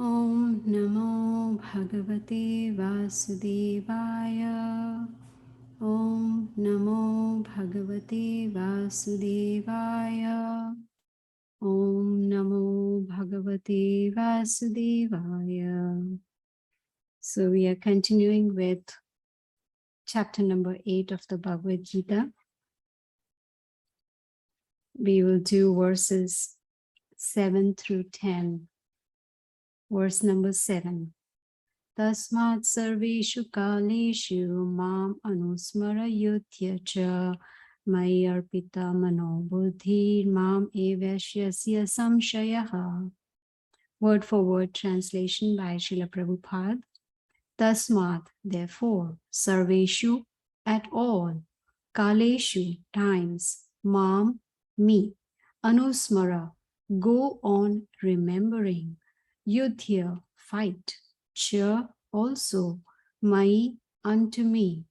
Om Namo Bhagavate Vasudevaya. Om Namo Bhagavate Vasudevaya. Om Namo Bhagavate Vasudevaya. So we are continuing with chapter number 8 of the Bhagavad Gita. We will do verses 7 through 10. Verse number 7. Tasmat sarveshu kaleshu mam anusmarayutya cha maya arpita mano buddhi mam evashyasya samshayaha. Word for word translation by Srila Prabhupada. Tasmat, therefore, sarveshu, at all, kaleshu, times, mam, me, anusmara, go on remembering, yudhya, fight, cha, also, mai, unto me,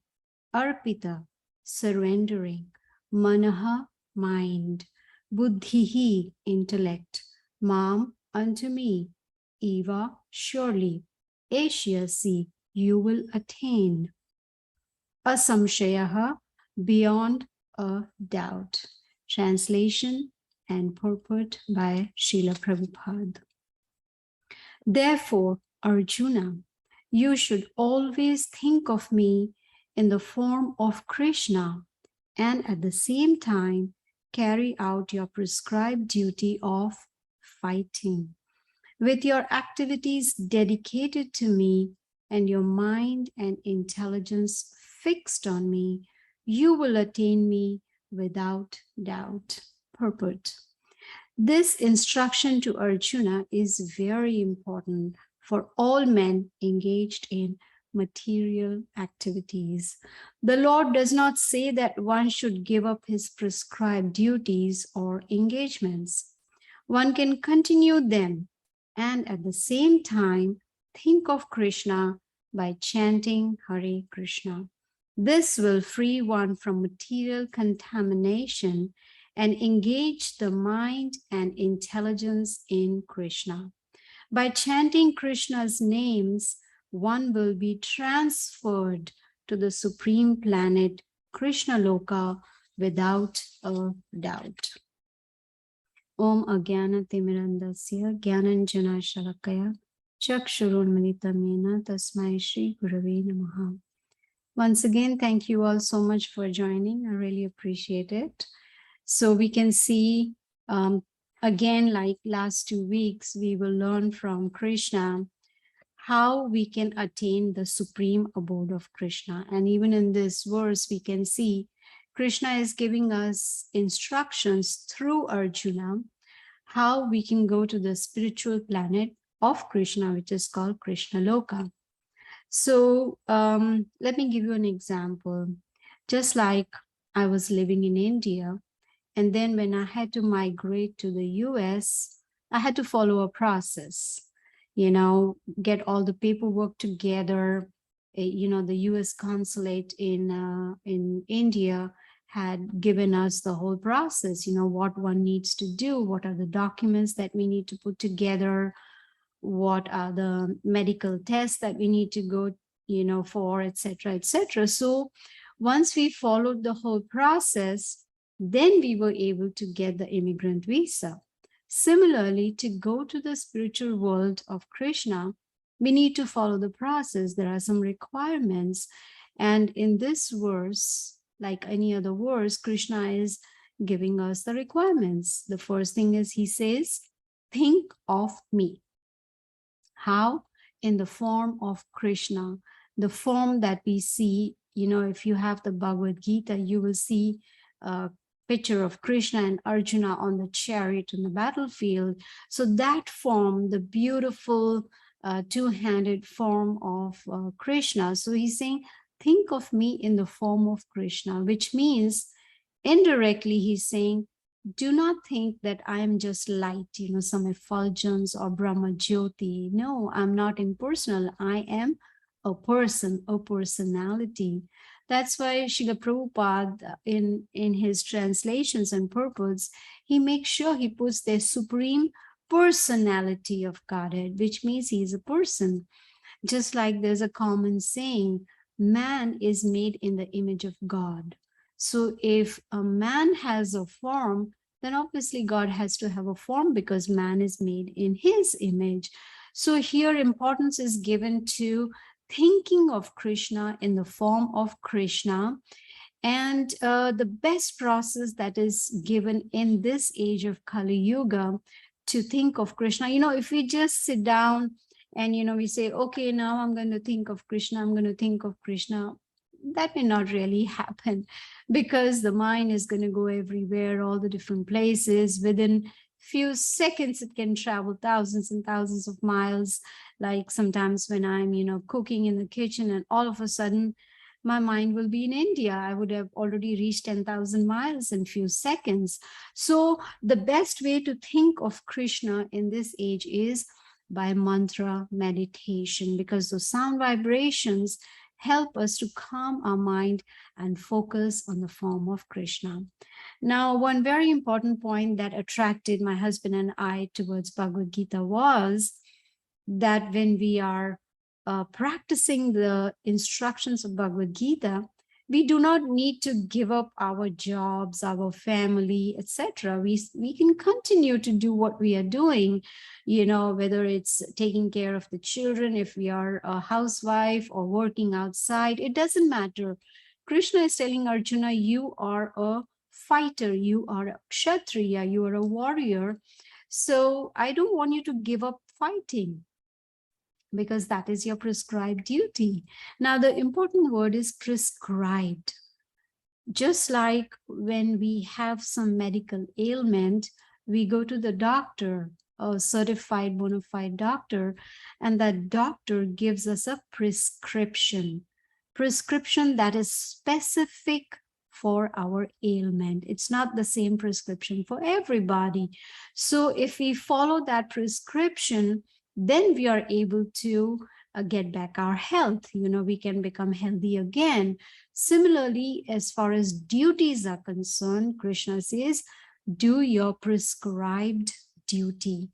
arpita, surrendering, manaha, mind, buddhihi, intellect, mam, unto me, eva, surely, ashyasi, you will attain, asamshayaha, beyond a doubt. Translation and purport by Srila Prabhupada. Therefore, Arjuna, you should always think of me in the form of Krishna and at the same time carry out your prescribed duty of fighting. With your activities dedicated to me and your mind and intelligence fixed on me, you will attain me without doubt. Purport. This instruction to Arjuna is very important for all men engaged in material activities. The Lord does not say that one should give up his prescribed duties or engagements. One can continue them and at the same time think of Krishna by chanting Hare Krishna. This will free one from material contamination and engage the mind and intelligence in Krishna. By chanting Krishna's names, one will be transferred to the supreme planet Krishna Loka without a doubt. Om Agyana Timirandasya Gyananjana Shalakaya Chakshurunmilitamena Tasmai Shri Gurave Namaha. Once again, thank you all so much for joining. I really appreciate it. So we can see, again, like last 2 weeks, we will learn from Krishna how we can attain the supreme abode of Krishna. And even in this verse, we can see Krishna is giving us instructions through Arjuna how we can go to the spiritual planet of Krishna, which is called Krishna Loka. So let me give you an example. Just like I was living in India, and then when I had to migrate to the US, I had to follow a process, get all the paperwork together. The US consulate in India had given us the whole process, what one needs to do, what are the documents that we need to put together, what are the medical tests that we need to go, for, etc., etc. So once we followed the whole process, then we were able to get the immigrant visa. Similarly, to go to the spiritual world of Krishna, we need to follow the process. There are some requirements. And in this verse, like any other verse, Krishna is giving us the requirements. The first thing is he says, think of me. How? In the form of Krishna, the form that we see, if you have the Bhagavad Gita, you will see a picture of Krishna and Arjuna on the chariot in the battlefield. So that form, the beautiful two-handed form of Krishna. So he's saying, think of me in the form of Krishna, which means indirectly he's saying, do not think that I am just light, some effulgence or Brahma Jyoti. No, I'm not impersonal. I am a person, a personality. That's why Srila Prabhupada, in his translations and purports, he makes sure he puts the supreme personality of Godhead, which means he is a person. Just like there's a common saying, man is made in the image of God. So if a man has a form, then obviously God has to have a form because man is made in his image. So here importance is given to thinking of Krishna in the form of Krishna. And the best process that is given in this age of Kali Yuga to think of Krishna, if we just sit down and, we say, okay, now I'm going to think of Krishna, I'm going to think of Krishna, that may not really happen because the mind is going to go everywhere, all the different places. Within few seconds, it can travel thousands and thousands of miles. Like sometimes when I'm, cooking in the kitchen and all of a sudden, my mind will be in India. I would have already reached 10,000 miles in few seconds. So the best way to think of Krishna in this age is by mantra meditation, because those sound vibrations help us to calm our mind and focus on the form of Krishna. Now, one very important point that attracted my husband and I towards Bhagavad Gita was that when we are practicing the instructions of Bhagavad Gita, we do not need to give up our jobs, our family, etc. We can continue to do what we are doing, whether it's taking care of the children, if we are a housewife or working outside, it doesn't matter. Krishna is telling Arjuna, you are a fighter, you are a kshatriya, you are a warrior. So I don't want you to give up fighting, because that is your prescribed duty. Now, the important word is prescribed. Just like when we have some medical ailment, we go to the doctor, a certified bona fide doctor, and that doctor gives us a prescription that is specific for our ailment. It's not the same prescription for everybody. So if we follow that prescription, then we are able to get back our health. We can become healthy again. Similarly, as far as duties are concerned, Krishna says, do your prescribed duty.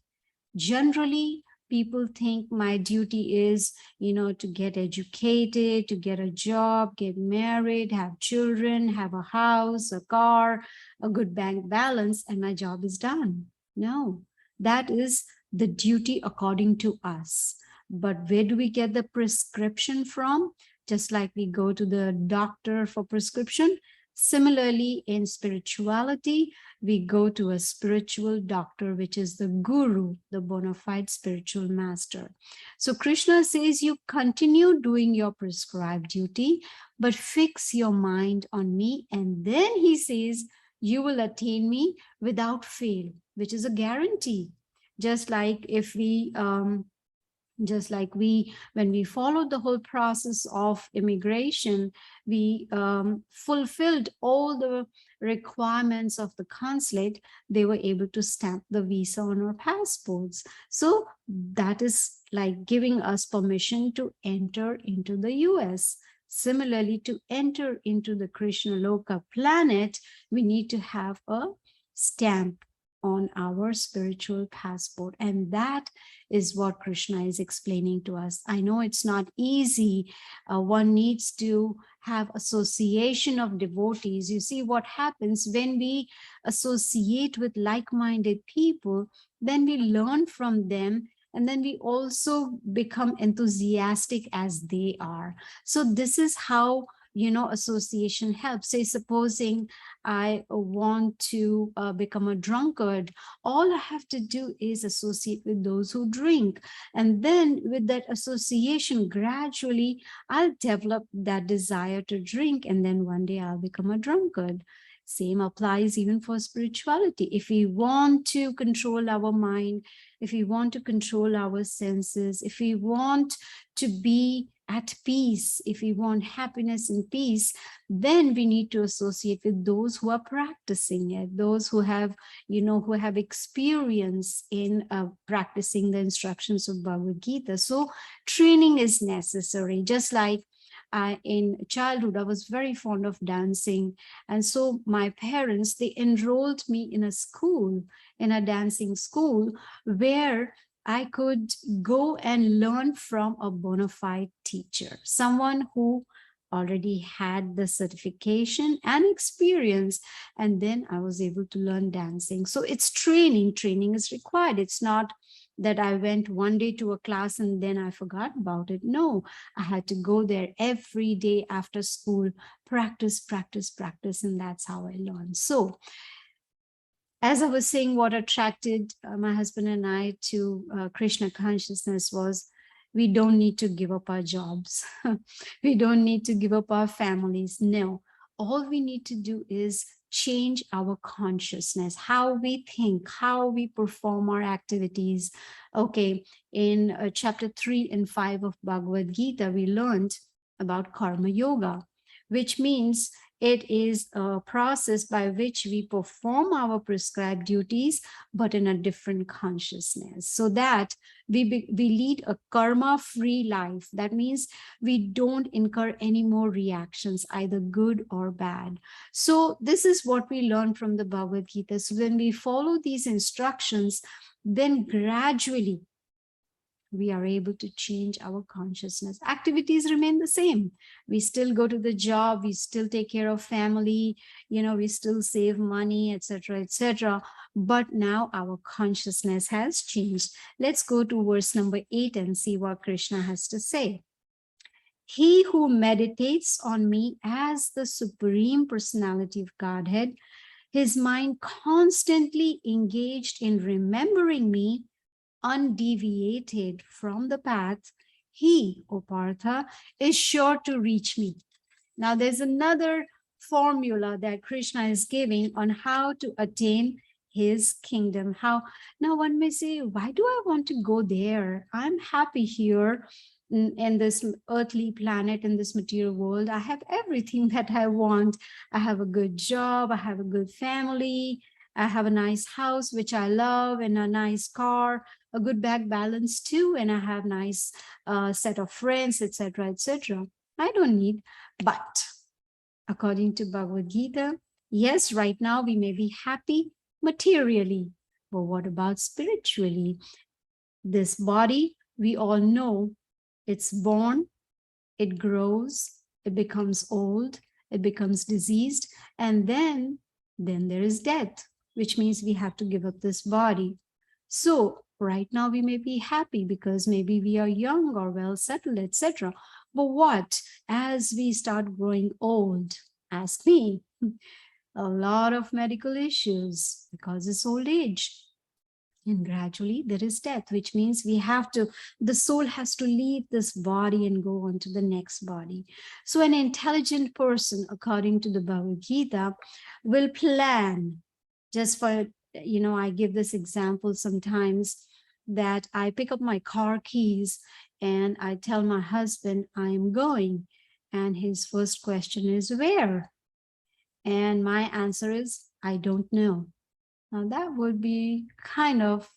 Generally, people think my duty is, to get educated, to get a job, get married, have children, have a house, a car, a good bank balance, and my job is done. No, that is the duty according to us. But where do we get the prescription from? Just like we go to the doctor for prescription, similarly in spirituality, we go to a spiritual doctor, which is the guru, the bona fide spiritual master. So Krishna says you continue doing your prescribed duty, but fix your mind on me. And then he says, you will attain me without fail, which is a guarantee. Just like if we, when we followed the whole process of immigration, we fulfilled all the requirements of the consulate, they were able to stamp the visa on our passports. So that is like giving us permission to enter into the US. Similarly, to enter into the Krishna Loka planet, we need to have a stamp on our spiritual passport. And that is what Krishna is explaining to us. I know it's not easy. One needs to have association of devotees. You see what happens when we associate with like-minded people, then we learn from them, and then we also become enthusiastic as they are. So this is how association helps. Say, supposing I want to become a drunkard, all I have to do is associate with those who drink. And then with that association, gradually, I'll develop that desire to drink. And then one day I'll become a drunkard. Same applies even for spirituality. If we want to control our mind, if we want to control our senses, if we want to be at peace, if we want happiness and peace, then we need to associate with those who are practicing it, those who have, who have experience in practicing the instructions of Bhagavad Gita. So training is necessary. Just like In childhood, I was very fond of dancing. And so my parents, they enrolled me in a school, in a dancing school, where I could go and learn from a bona fide teacher, someone who already had the certification and experience. And then I was able to learn dancing. So it's training. Training is required. It's not that I went one day to a class and then I forgot about it. No, I had to go there every day after school, practice, practice, practice. And that's how I learned. So as I was saying, what attracted my husband and I to Krishna consciousness was we don't need to give up our jobs. We don't need to give up our families. No, all we need to do is change our consciousness, how we think, how we perform our activities. Okay, in chapter 3 and 5 of Bhagavad Gita, we learned about karma yoga, which means it is a process by which we perform our prescribed duties, but in a different consciousness, so that we lead a karma-free life. That means we don't incur any more reactions, either good or bad. So this is what we learn from the Bhagavad Gita. So when we follow these instructions, then gradually we are able to change our consciousness. Activities remain the same. We still go to the job, we still take care of family, we still save money, etc., etc. But now our consciousness has changed. Let's go to verse number 8 and see what Krishna has to say. He who meditates on me as the Supreme Personality of Godhead, his mind constantly engaged in remembering me, undeviated from the path, he, O Partha, is sure to reach me. Now there's another formula that Krishna is giving on how to attain his kingdom. Now one may say, why do I want to go there? I'm happy here in this earthly planet, in this material world. I have everything that I want. I have a good job, I have a good family, I have a nice house, which I love, and a nice car, a good bank balance too, and I have nice set of friends, etc., etc. I don't need, but according to Bhagavad Gita, yes, right now we may be happy materially, but what about spiritually? This body, we all know, it's born, it grows, it becomes old, it becomes diseased, and then there is death, which means we have to give up this body. So right now we may be happy because maybe we are young or well settled, etc. But what as we start growing old? Ask me. A lot of medical issues because it's old age. And gradually there is death, which means the soul has to leave this body and go on to the next body. So an intelligent person, according to the Bhagavad Gita, will plan. Just for, I give this example sometimes, that I pick up my car keys and I tell my husband I'm going. And his first question is, where? And my answer is, I don't know. Now that would be kind of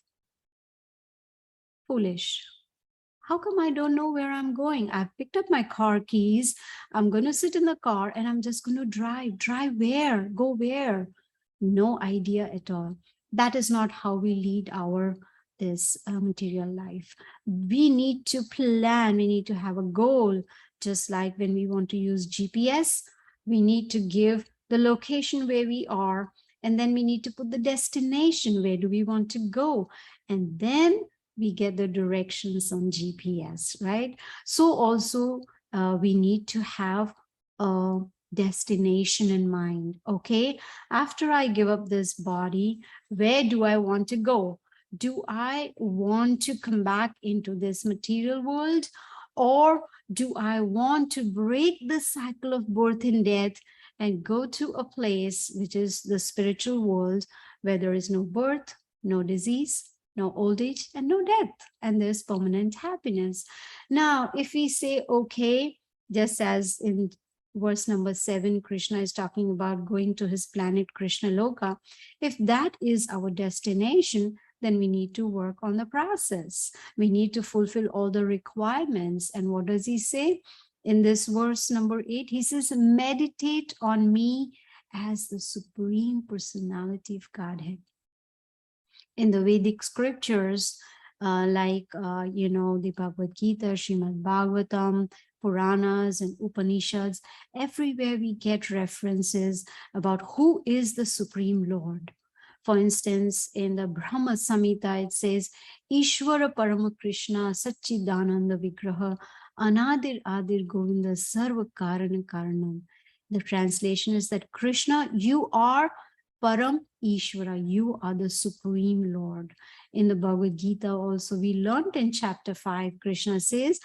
foolish. How come I don't know where I'm going? I've picked up my car keys. I'm going to sit in the car and I'm just going to drive. Drive where? Go where? No idea at all. That is not how we lead this material life. We need to plan. We need to have a goal. Just like when we want to use GPS, we need to give the location where we are, and then we need to put the destination. Where do we want to go? And then we get the directions on GPS, right? So also we need to have a destination in mind. Okay, after I give up this body, where do I want to go? Do I want to come back into this material world, or do I want to break the cycle of birth and death and go to a place which is the spiritual world, where there is no birth, no disease, no old age, and no death, and there's permanent happiness? Now, if we say, okay, just as in verse number 7, Krishna is talking about going to his planet Krishna Loka. If that is our destination, then we need to work on the process. We need to fulfill all the requirements. And what does he say? In this verse number 8, he says, meditate on me as the Supreme Personality of Godhead. In the Vedic scriptures, the Bhagavad Gita, Srimad Bhagavatam, Puranas and Upanishads, everywhere we get references about who is the Supreme Lord. For instance, in the Brahma Samhita, it says, Ishvara Parama Krishna Satchidananda Vigraha Anadir Adir Govinda Sarva Karana Karanam. The translation is that Krishna, you are Param Ishvara, you are the Supreme Lord. In the Bhagavad Gita also, we learned in chapter 5, Krishna says,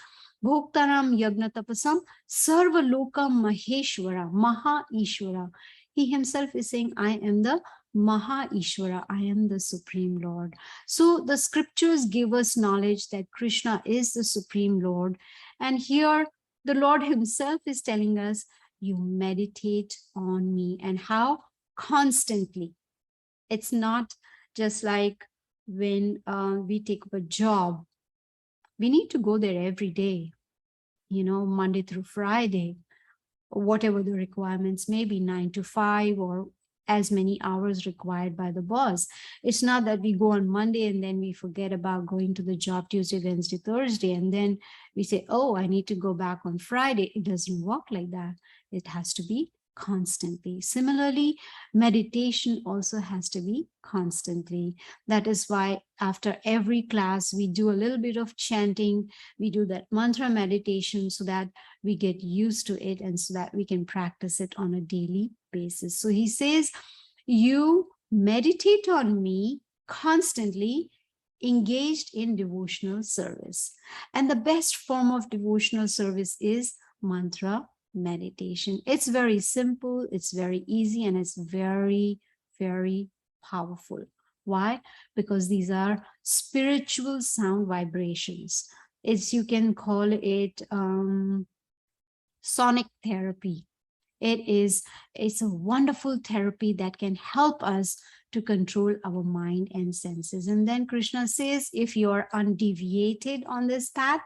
Bhoktaram Yagna Tapasam Sarva Loka Maheshwara, Maha Ishvara. He himself is saying, I am the Maha Ishvara, I am the Supreme Lord. So the scriptures give us knowledge that Krishna is the Supreme Lord. And here the Lord himself is telling us, you meditate on me. And how? Constantly. It's not just like when we take up a job. We need to go there every day, Monday through Friday, whatever the requirements may be, 9 to 5 or as many hours required by the boss. It's not that we go on Monday and then we forget about going to the job Tuesday, Wednesday, Thursday, and then we say, oh, I need to go back on Friday. It doesn't work like that. It has to be constantly. Similarly, meditation also has to be constantly. That is why after every class, we do a little bit of chanting. We do that mantra meditation so that we get used to it and so that we can practice it on a daily basis. So he says, you meditate on me constantly, engaged in devotional service. And the best form of devotional service is mantra meditation. It's very simple, it's very easy, and it's very, very powerful. Why? Because these are spiritual sound vibrations. You can call it sonic therapy. It's a wonderful therapy that can help us to control our mind and senses. And then Krishna says, if you are undeviated on this path,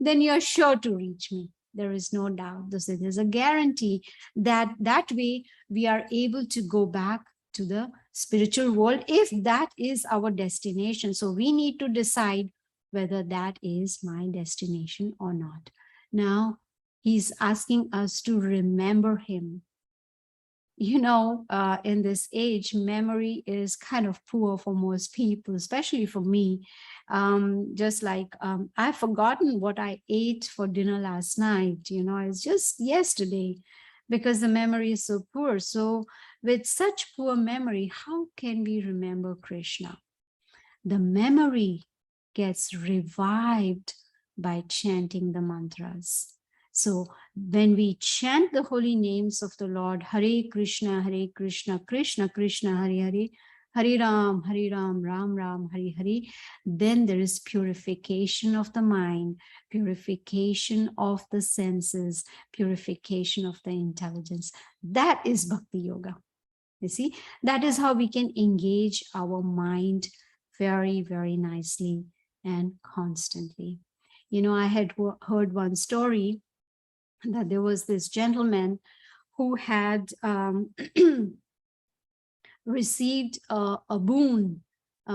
then you're sure to reach me. There is no doubt. There's a guarantee that way we are able to go back to the spiritual world if that is our destination. So we need to decide whether that is my destination or not. Now, he's asking us to remember him. In this age, memory is kind of poor for most people, especially for me. Just like I've forgotten what I ate for dinner last night. It's just yesterday because the memory is so poor. So with such poor memory, how can we remember Krishna? The memory gets revived by chanting the mantras. So when we chant the holy names of the Lord, Hare Krishna, Krishna Krishna, Hare Hare, Hare Ram, Ram Ram, Hare Hare, then there is purification of the mind, purification of the senses, purification of the intelligence. That is Bhakti Yoga. You see, that is how we can engage our mind very, very nicely and constantly. I had heard one story that there was this gentleman who had received a boon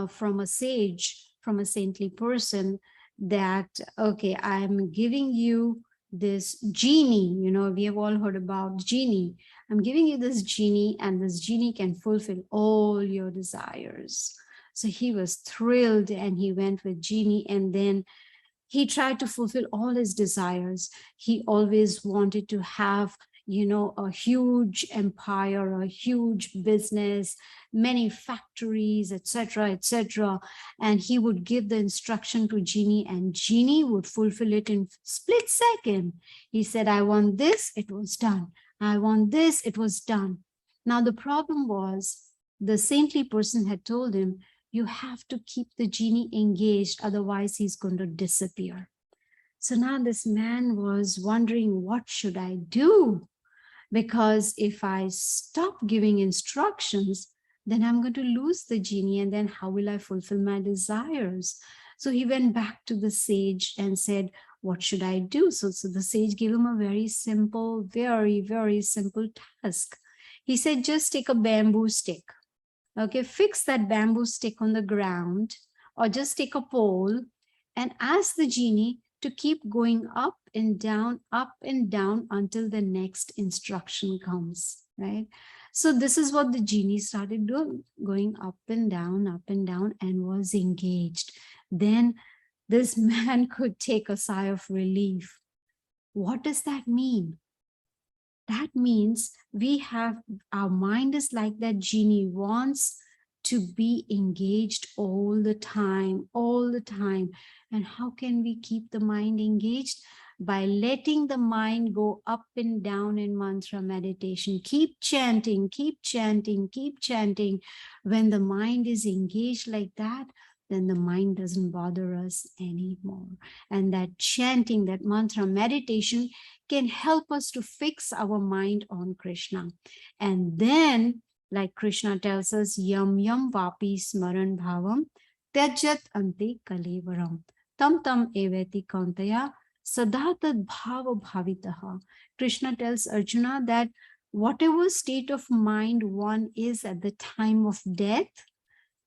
from a sage, from a saintly person, that, okay, I'm giving you this genie. We have all heard about genie. I'm giving you this genie, and this genie can fulfill all your desires. So he was thrilled, and he went with genie, and then he tried to fulfill all his desires. He always wanted to have, a huge empire, a huge business, many factories, etc., etc. And he would give the instruction to genie, and genie would fulfill it in split second. He said, I want this, it was done. I want this, it was done. Now the problem was, the saintly person had told him, you have to keep the genie engaged, otherwise he's going to disappear. So now this man was wondering, what should I do? Because if I stop giving instructions, then I'm going to lose the genie, and then how will I fulfill my desires? So he went back to the sage and said, What should I do? So the sage gave him a very simple, very, very simple task. He said, just take a bamboo stick. Okay, fix that bamboo stick on the ground, or just take a pole and ask the genie to keep going up and down until the next instruction comes, right? So this is what the genie started doing, going up and down, and was engaged. Then this man could take a sigh of relief. What does that mean? That means our mind is like that genie, wants to be engaged all the time. And how can we keep the mind engaged? By letting the mind go up and down in mantra meditation. Keep chanting. When the mind is engaged like that, then the mind doesn't bother us anymore. And that chanting, that mantra meditation can help us to fix our mind on Krishna. And then, like Krishna tells us, yam yam vapi smaran bhavam tyajat ante kalevaram tam eveti kauntaya sadatad bhava bhavitaha. Krishna tells Arjuna that whatever state of mind one is at the time of death,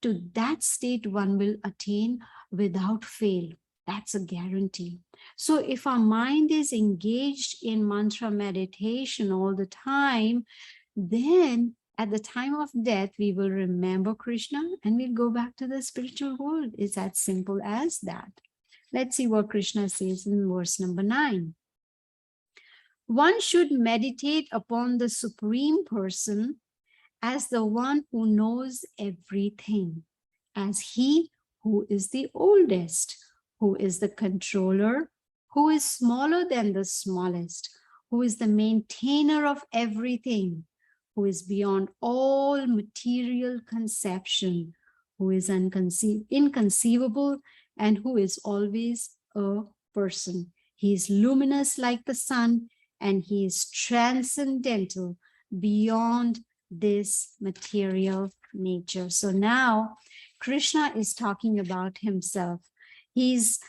to that state one will attain without fail. That's a guarantee. So if our mind is engaged in mantra meditation all the time, then at the time of death, we will remember Krishna and we'll go back to the spiritual world. It's as simple as that. Let's see what Krishna says in verse number 9. One should meditate upon the Supreme Person as the one who knows everything, as he who is the oldest, who is the controller, who is smaller than the smallest, who is the maintainer of everything, who is beyond all material conception, who is inconceivable, and who is always a person. He is luminous like the sun, and he is transcendental beyond this material nature. So now Krishna is talking about himself. He's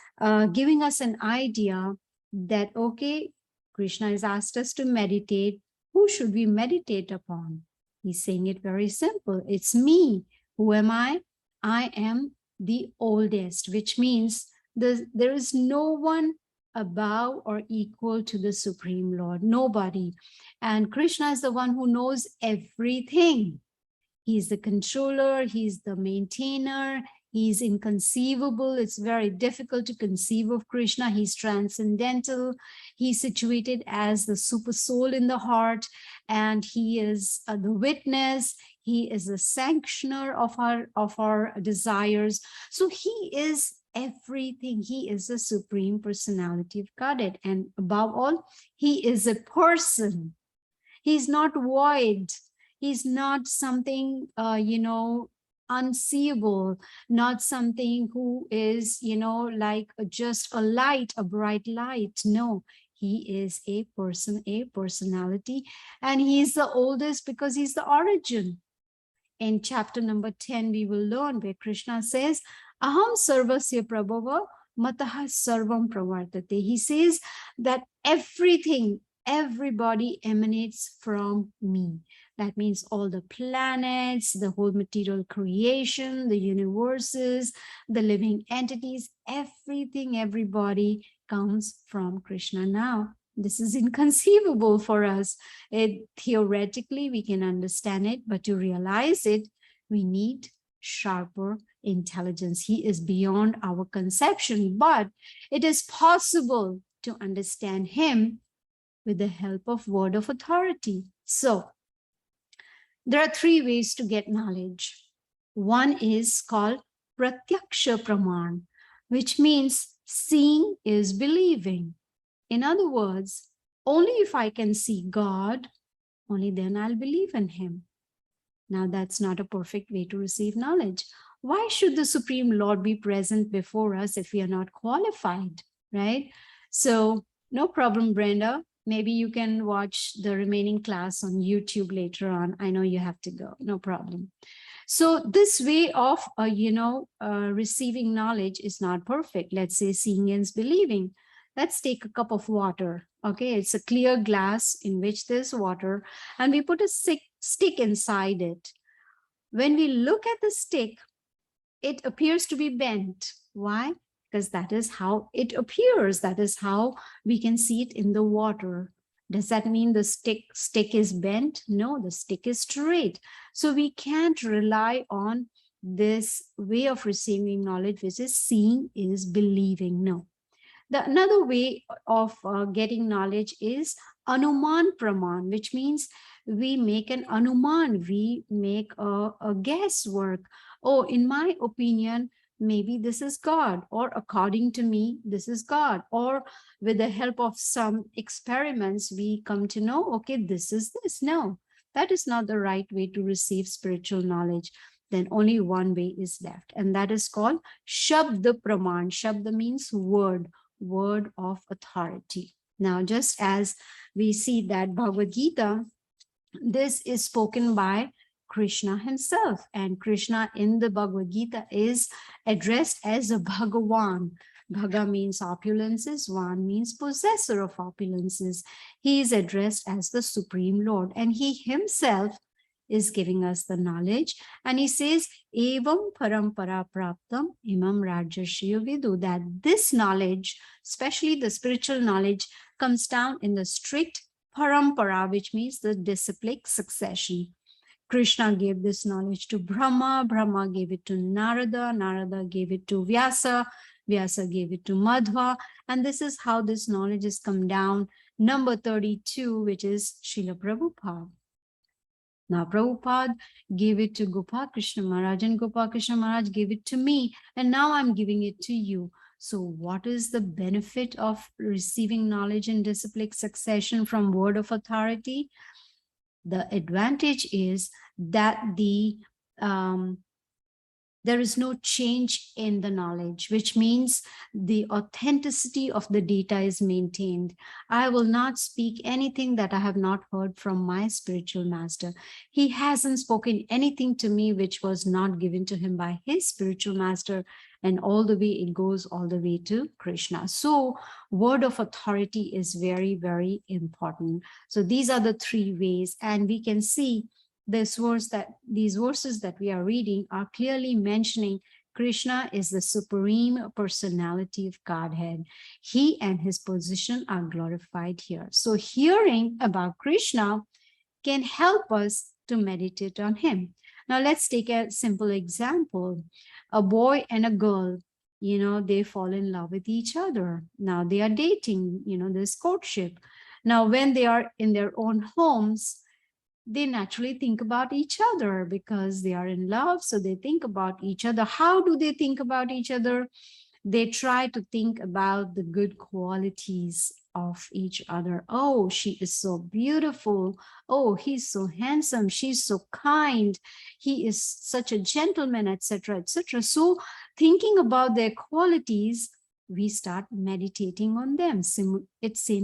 giving us an idea that, okay, Krishna has asked us to meditate. Who should we meditate upon? He's saying it very simple. It's me. Who am I? I am the oldest, which means there is no one above or equal to the Supreme Lord. Nobody. And Krishna is the one who knows everything. He's the controller. He's the maintainer. He's inconceivable. It's very difficult to conceive of Krishna. He's transcendental. He's situated as the super soul in the heart, and he is the witness. He is the sanctioner of our desires. So he is everything. He is the Supreme Personality of Godhead. And above all, he is a person. He's not void. He's not something, unseeable, not something who is, like just a light, a bright light. No, he is a person, a personality, and he's the oldest because he's the origin. In chapter number 10, we will learn where Krishna says, Aham sarvasya prabhava mataha sarvam pravartate. He says that everybody emanates from me. That means all the planets, the whole material creation, the universes, the living entities, everything, everybody comes from Krishna. Now, this is inconceivable for us. Theoretically, we can understand it, but to realize it, we need sharper intelligence. He is beyond our conception, but it is possible to understand him with the help of word of authority. So, there are three ways to get knowledge. One is called pratyaksha praman, which means seeing is believing. In other words, only if I can see God, only then I'll believe in him. Now, that's not a perfect way to receive knowledge. Why should the Supreme Lord be present before us if we are not qualified, right? So, no problem, Brenda. Maybe you can watch the remaining class on YouTube later on. I know you have to go, no problem. So this way of, receiving knowledge is not perfect. Let's say seeing is believing. let's take a cup of water. Okay, it's a clear glass in which there's water, and we put a stick inside it. When we look at the stick, it appears to be bent. Why? Because that is how it appears. That is how we can see it in the water. Does that mean the stick is bent? No, the stick is straight. So we can't rely on this way of receiving knowledge, which is seeing is believing. No. Another way of getting knowledge is anuman praman, which means we make an anuman, we make a guesswork. Oh, in my opinion, maybe this is God, or according to me, this is God, or with the help of some experiments, we come to know, okay, this is this. No, that is not the right way to receive spiritual knowledge. Then only one way is left, and that is called Shabda Praman. Shabda means word of authority. Now, just as we see that Bhagavad Gita, this is spoken by Krishna himself, and Krishna in the Bhagavad Gita is addressed as a Bhagavan. Bhaga means opulences, Van means possessor of opulences. He is addressed as the Supreme Lord, and he himself is giving us the knowledge. And he says, Evam parampara praptam imam rajashiya vidu, that this knowledge, especially the spiritual knowledge, comes down in the strict parampara, which means the disciplic succession. Krishna gave this knowledge to Brahma, Brahma gave it to Narada, Narada gave it to Vyasa, Vyasa gave it to Madhva, and this is how this knowledge has come down. Number 32, which is Srila Prabhupada. Now, Prabhupada gave it to Gopal Krishna Maharaj, and Gopal Krishna Maharaj gave it to me, and now I'm giving it to you. So what is the benefit of receiving knowledge in disciplic succession from word of authority? The advantage is that there is no change in the knowledge, which means the authenticity of the data is maintained. I will not speak anything that I have not heard from my spiritual master. He hasn't spoken anything to me which was not given to him by his spiritual master, and all the way it goes all the way to Krishna. So word of authority is very, very important. So these are the three ways, and we can see these verses that we are reading are clearly mentioning Krishna is the supreme personality of Godhead. He and his position are glorified here. So hearing about Krishna can help us to meditate on him. Now let's take a simple example. A boy and a girl, they fall in love with each other. Now they are dating, this courtship. Now when they are in their own homes, they naturally think about each other because they are in love. So they think about each other. How do they think about each other? They try to think about the good qualities of each other. Oh, she is so beautiful. Oh, he's so handsome. She's so kind. He is such a gentleman, etc., etc. So thinking about their qualities, we start meditating on them. Same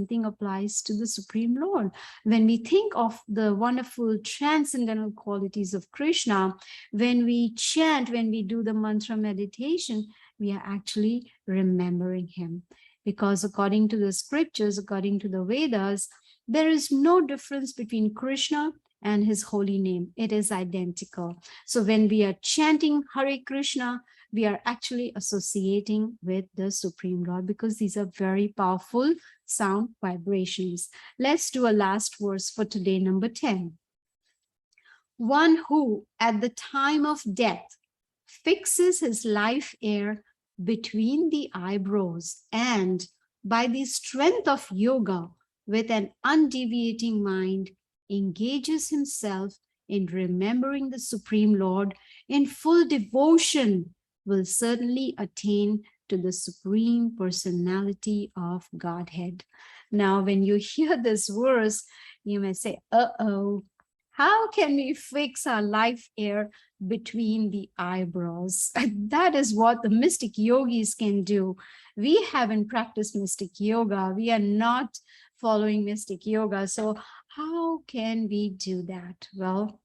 thing applies to the Supreme Lord. When we think of the wonderful transcendental qualities of Krishna, when we chant, when we do the mantra meditation, we are actually remembering him. Because according to the scriptures, according to the Vedas, there is no difference between Krishna and his holy name. It is identical. So when we are chanting Hare Krishna, we are actually associating with the Supreme Lord, because these are very powerful sound vibrations. Let's do a last verse for today, number 10. One who at the time of death fixes his life air between the eyebrows and by the strength of yoga with an undeviating mind engages himself in remembering the Supreme Lord in full devotion will certainly attain to the Supreme Personality of Godhead. Now, when you hear this verse, you may say, uh-oh, how can we fix our life air between the eyebrows? That is what the mystic yogis can do. We haven't practiced mystic yoga. We are not following mystic yoga. So how can we do that? Well,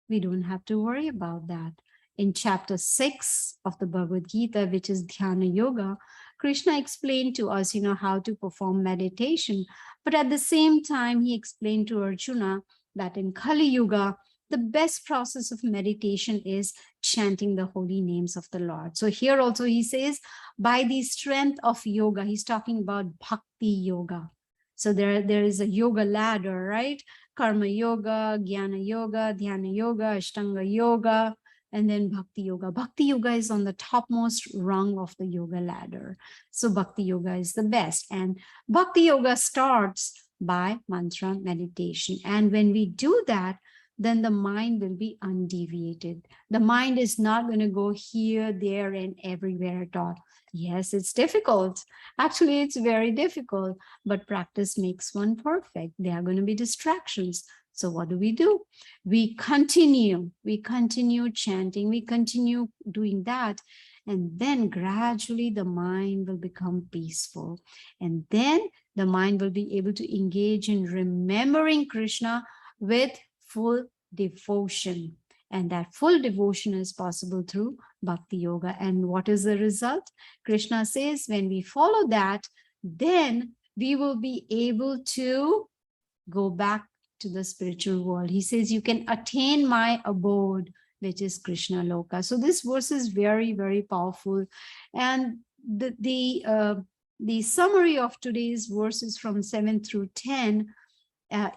we don't have to worry about that. in chapter 6 of the Bhagavad Gita, which is Dhyana Yoga, Krishna explained to us, how to perform meditation. But at the same time, he explained to Arjuna that in Kali Yuga, the best process of meditation is chanting the holy names of the Lord. So here also he says, by the strength of yoga, he's talking about Bhakti Yoga. So there is a yoga ladder, right? Karma Yoga, Jnana Yoga, Dhyana Yoga, Ashtanga Yoga, and then Bhakti Yoga. Bhakti Yoga is on the topmost rung of the yoga ladder. So Bhakti Yoga is the best. And Bhakti Yoga starts by mantra meditation. And when we do that, then the mind will be undeviated. The mind is not going to go here, there, and everywhere at all. Yes, it's difficult. Actually, it's very difficult, but practice makes one perfect. There are going to be distractions. So what do? We continue chanting, we continue doing that. And then gradually the mind will become peaceful. And then the mind will be able to engage in remembering Krishna with full devotion. And that full devotion is possible through Bhakti Yoga. And what is the result? Krishna says, when we follow that, then we will be able to go back to the spiritual world. He says, you can attain my abode, which is Krishna Loka. So this verse is very, very powerful. And the summary of today's verses from 7 through 10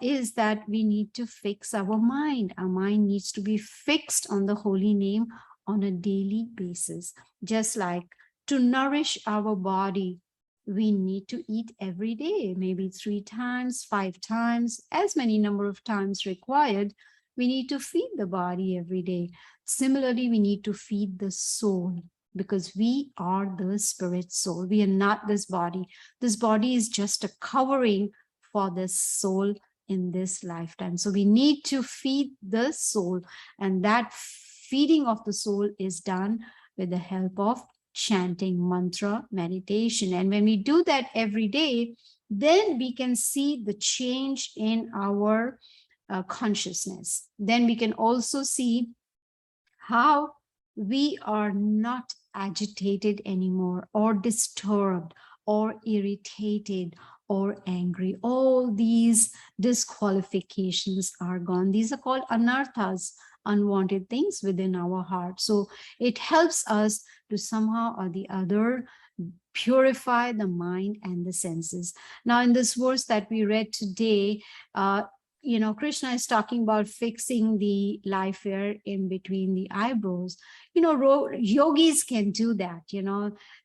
is that we need to fix our mind. Our mind needs to be fixed on the holy name on a daily basis. Just like to nourish our body, we need to eat every day, maybe 3 times, 5 times, as many number of times required. We need to feed the body every day. Similarly, we need to feed the soul, because we are the spirit soul. We are not this body. This body is just a covering for the soul in this lifetime. So we need to feed the soul, and that feeding of the soul is done with the help of chanting, mantra, meditation. And when we do that every day, then we can see the change in our consciousness. Then we can also see how we are not agitated anymore, or disturbed, or irritated, or angry. All these disqualifications are gone. These are called anarthas, unwanted things within our heart. So it helps us to somehow or the other purify the mind and the senses. Now, in this verse that we read today, Krishna is talking about fixing the life hair in between the eyebrows. Yogis can do that.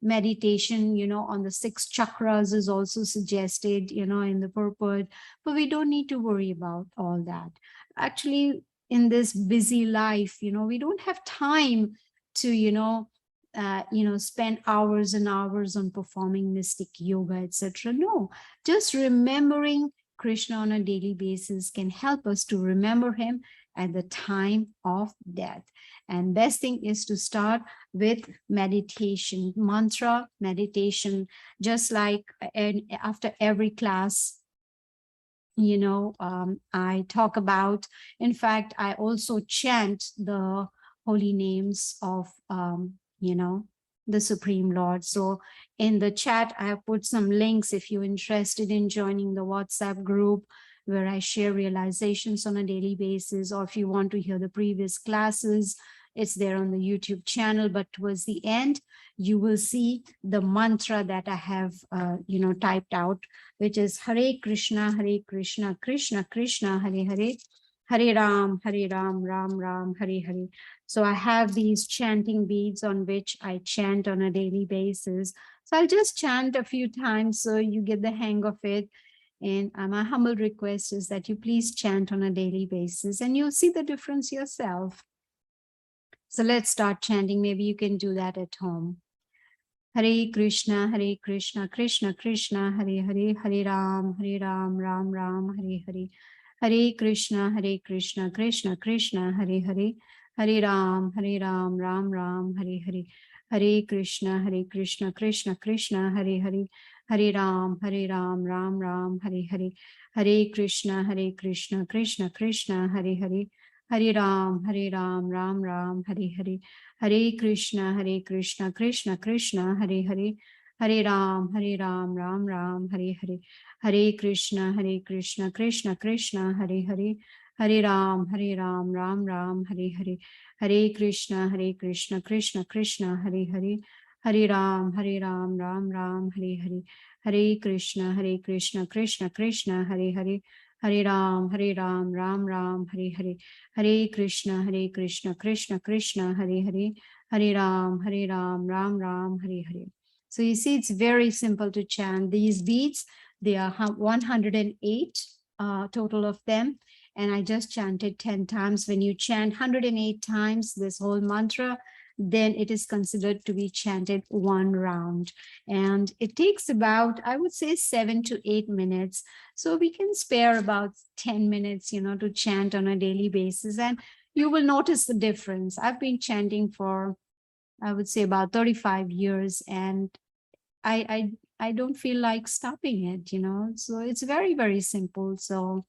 Meditation, on the 6 chakras is also suggested, in the purport, but we don't need to worry about all that. Actually, in this busy life, we don't have time to, spend hours and hours on performing mystic yoga, etc. No, just remembering Krishna on a daily basis can help us to remember him at the time of death. And best thing is to start with meditation, mantra meditation, just like after every class, I talk about. In fact, I also chant the holy names of, the Supreme Lord. So in the chat, I have put some links if you're interested in joining the WhatsApp group where I share realizations on a daily basis, or if you want to hear the previous classes, it's there on the YouTube channel. But towards the end, you will see the mantra that I have, typed out, which is Hare Krishna, Krishna Krishna, Hare Hare, Hare Ram, Ram Ram, Hare Hare. So I have these chanting beads on which I chant on a daily basis. So I'll just chant a few times so you get the hang of it. And my humble request is that you please chant on a daily basis, and you'll see the difference yourself. So let's start chanting. Maybe you can do that at home. Hare Krishna, Krishna Krishna, Hare Hare, Hare Ram, Ram Ram, Hare Hare. Hare Krishna, Krishna Krishna, Hare Hare, Hare Ram, Ram Ram, Hare Hare. Hare Krishna, Krishna Krishna, Hare Hare, Hare Ram, Ram Ram, Hare Hare. Hare Krishna, Krishna Krishna, Hare Hare, Hare Ram, Ram Ram, Hare Hare, Hare Krishna, Krishna Krishna, Hare Hare, Hare Ram, Ram Ram, Hare Hare, Hare Krishna, Krishna Krishna, Hare Hare, Hare Ram, Ram Ram, Hare Hare, Hare Krishna, Krishna Krishna, Hare Hare, Hare Ram, Ram Ram, Hare Hare, Hare Krishna, Krishna Krishna, Hare Hare, Hare Ram, Ram Ram, Hare Hare, Hare Krishna, Krishna Krishna, Hare Hare, Hare Ram, Ram Ram, Hare Hare. So you see, it's very simple to chant these beads. They are 108 total of them. And I just chanted 10 times. When you chant 108 times this whole mantra, then it is considered to be chanted one round. And it takes about, I would say, 7 to 8 minutes. So we can spare about 10 minutes, to chant on a daily basis. And you will notice the difference. I've been chanting for, I would say, about 35 years. And I don't feel like stopping it, so it's very, very simple. So